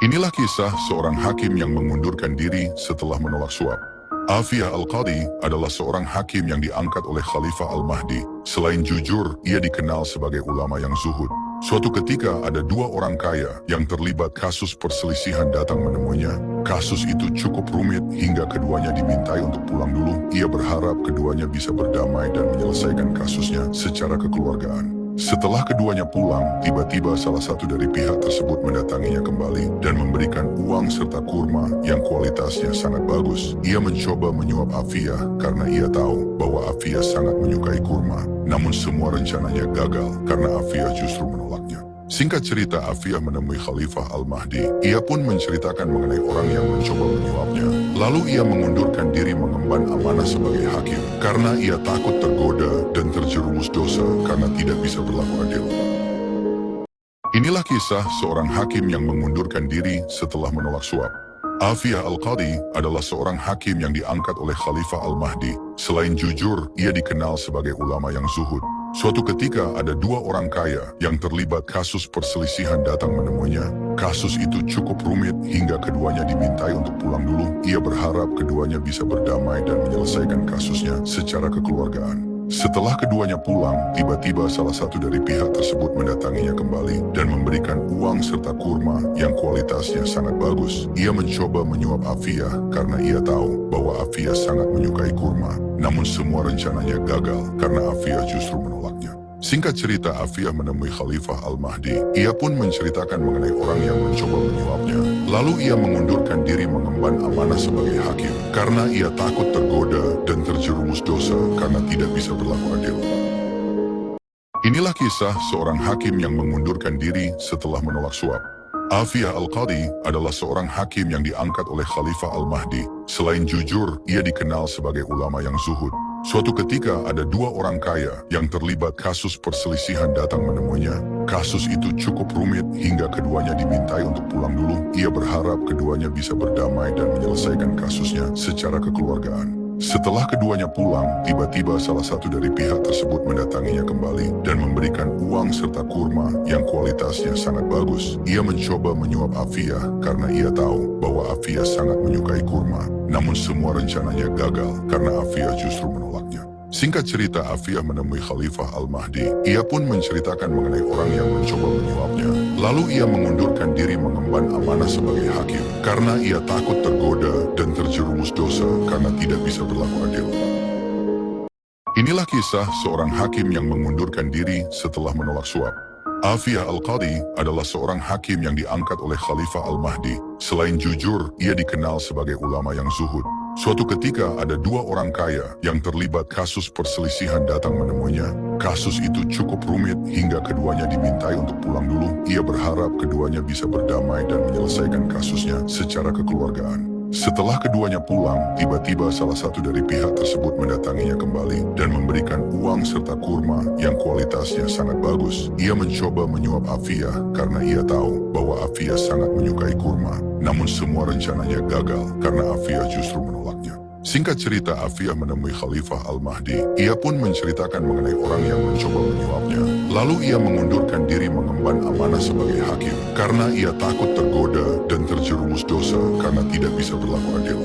Inilah kisah seorang hakim yang mengundurkan diri setelah menolak suap. Afiyah Al-Qadhi adalah seorang hakim yang diangkat oleh Khalifah Al-Mahdi. Selain jujur, ia dikenal sebagai ulama yang zuhud. Suatu ketika ada dua orang kaya yang terlibat kasus perselisihan datang menemuinya. Kasus itu cukup rumit hingga keduanya dimintai untuk pulang dulu. Ia berharap keduanya bisa berdamai dan menyelesaikan kasusnya secara kekeluargaan. Setelah keduanya pulang, tiba-tiba salah satu dari pihak tersebut mendatanginya kembali dan memberikan uang serta kurma yang kualitasnya sangat bagus. Ia mencoba menyuap Afiyah karena ia tahu bahwa Afiyah sangat menyukai kurma. Namun semua rencananya gagal karena Afiyah justru menolaknya. Singkat cerita, Afiyah menemui Khalifah Al-Mahdi. Ia pun menceritakan mengenai orang yang mencoba menyuapnya. Lalu ia mengundurkan diri mengemban amanah sebagai hakim karena ia takut tergoda dan terjerumus dosa karena tidak bisa berlaku adil. Inilah kisah seorang hakim yang mengundurkan diri setelah menolak suap. Afiyah Al-Qadhi adalah seorang hakim yang diangkat oleh Khalifah Al-Mahdi. Selain jujur, ia dikenal sebagai ulama yang zuhud. Suatu ketika ada dua orang kaya yang terlibat kasus perselisihan datang menemuinya. Kasus itu cukup rumit hingga keduanya dimintai untuk pulang dulu. Ia berharap keduanya bisa berdamai dan menyelesaikan kasusnya secara kekeluargaan. Setelah keduanya pulang, tiba-tiba salah satu dari pihak tersebut mendatanginya kembali dan memberikan uang serta kurma yang kualitasnya sangat bagus. Ia mencoba menyuap Afiyah karena ia tahu bahwa Afiyah sangat menyukai kurma. Namun semua rencananya gagal karena Afiyah justru menolaknya. Singkat cerita, Afiyah menemui Khalifah Al-Mahdi. Ia pun menceritakan mengenai orang yang mencoba menyuapnya. Lalu ia mengundurkan diri mengemban amanah sebagai hakim karena ia takut tergoda dan terjerumus dosa karena tidak bisa berlaku adil. Inilah kisah seorang hakim yang mengundurkan diri setelah menolak suap. Afiyah Al-Qadhi adalah seorang hakim yang diangkat oleh Khalifah Al-Mahdi. Selain jujur, ia dikenal sebagai ulama yang zuhud. Suatu ketika ada dua orang kaya yang terlibat kasus perselisihan datang menemuinya. Kasus itu cukup rumit hingga keduanya dimintai untuk pulang dulu. Ia berharap keduanya bisa berdamai dan menyelesaikan kasusnya secara kekeluargaan. Setelah keduanya pulang, tiba-tiba salah satu dari pihak tersebut mendatanginya kembali dan memberikan uang serta kurma yang kualitasnya sangat bagus. Ia mencoba menyuap Afiyah karena ia tahu bahwa Afiyah sangat menyukai kurma. Namun semua rencananya gagal karena Afiyah justru menolaknya. Singkat cerita, Afiyah menemui Khalifah Al-Mahdi. Ia pun menceritakan mengenai orang yang mencoba menyuapnya. Lalu ia mengundurkan diri mengemban amanah sebagai hakim karena ia takut tergoda dan terjerumus dosa karena tidak bisa berlaku adil. Inilah kisah seorang hakim yang mengundurkan diri setelah menolak suap. Afiyah Al-Qadhi adalah seorang hakim yang diangkat oleh Khalifah Al-Mahdi. Selain jujur, ia dikenal sebagai ulama yang zuhud. Suatu ketika ada dua orang kaya yang terlibat kasus perselisihan datang menemuinya. Kasus itu cukup rumit hingga keduanya dimintai untuk pulang dulu. Ia berharap keduanya bisa berdamai dan menyelesaikan kasusnya secara kekeluargaan. Setelah keduanya pulang, tiba-tiba salah satu dari pihak tersebut mendatanginya kembali dan memberikan uang serta kurma yang kualitasnya sangat bagus. Ia mencoba menyuap Afiyah karena ia tahu bahwa Afiyah sangat menyukai kurma. Namun semua rencananya gagal karena Afiyah justru menolaknya. Singkat cerita, Afiyah menemui Khalifah Al-Mahdi. Ia pun menceritakan mengenai orang yang mencoba menyuapnya. Lalu ia mengundurkan diri mengemban amanah sebagai hakim karena ia takut tergoda dan terjerumus dosa karena tidak bisa berlaku adil.